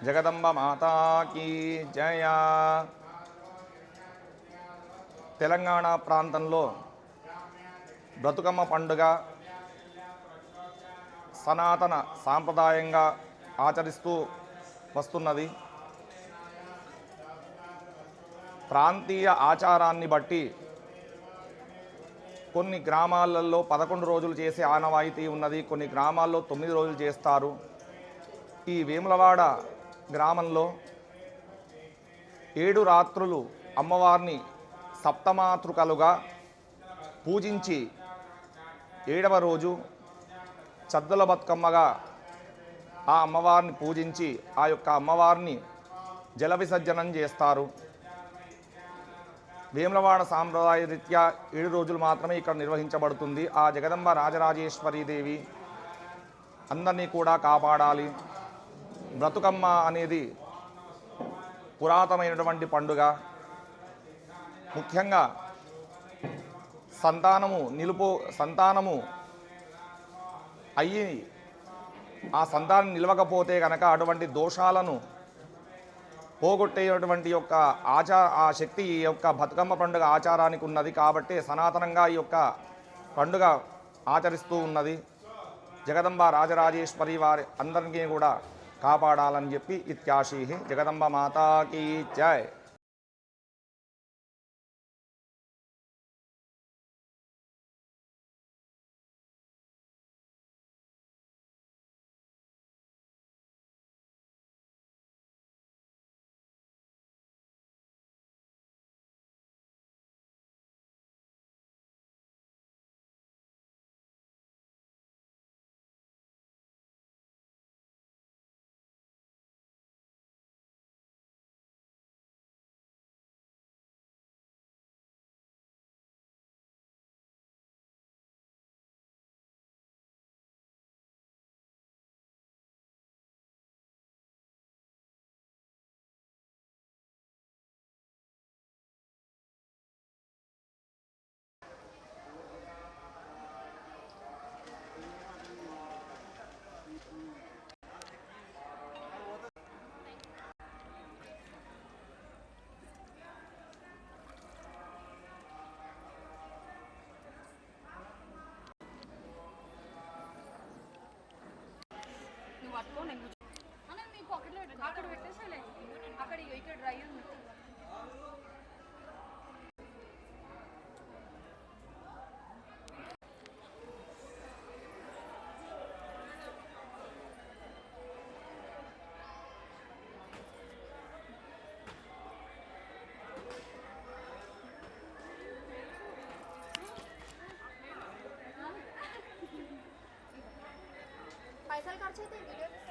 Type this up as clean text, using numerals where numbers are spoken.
జగదంబ మాతా key జయ. తెలంగాణ ప్రాంతంలో బ్రతుకమ్మ పండుగ సనాతన సాంప్రదాయంగా ఆచరిస్తూ వస్తున్నది. ప్రాంతీయ ఆచారాన్ని బట్టి కొన్ని గ్రామాలలో 11 రోజులు చేసే ఆనవాయితీ ఉన్నది, కొన్ని గ్రామాల్లో 9 రోజులు చేస్తారు. ఈ వేములవాడ గ్రామంలో 7 రాత్రులు అమ్మవారిని సప్తమాతృకలుగా పూజించి 7వ రోజు సద్దుల బతుకమ్మగా ఆ అమ్మవారిని పూజించి ఆ యొక్క అమ్మవారిని జల విసర్జనం చేస్తారు. వేములవాడ సాంప్రదాయ రీత్యా 7 రోజులు మాత్రమే ఇక్కడ నిర్వహించబడుతుంది. ఆ జగదంబ రాజరాజేశ్వరీదేవి అందరినీ కూడా కాపాడాలి. బ్రతుకమ్మ అనేది పురాతనమైనటువంటి పండుగ. ముఖ్యంగా సంతానము అయ్యి ఆ సంతానం నిలవకపోతే కనుక అటువంటి దోషాలను పోగొట్టేటువంటి యొక్క ఆ శక్తి ఈ యొక్క బతుకమ్మ పండుగ ఆచారానికి ఉన్నది. కాబట్టి సనాతనంగా ఈ యొక్క పండుగ ఆచరిస్తూ ఉన్నది. జగదంబ రాజరాజేశ్వరి వారి అందరికీ కూడా కాపాడాలని చెప్పి ఇత్యాశీ. జగదంబ మాతాకి జై. మీ పాకెట్లో అక్కడ పెట్టేసాలే. అక్కడ ఇక్కడ డ్రై ఉంది. పైసలు ఖర్చు అయితే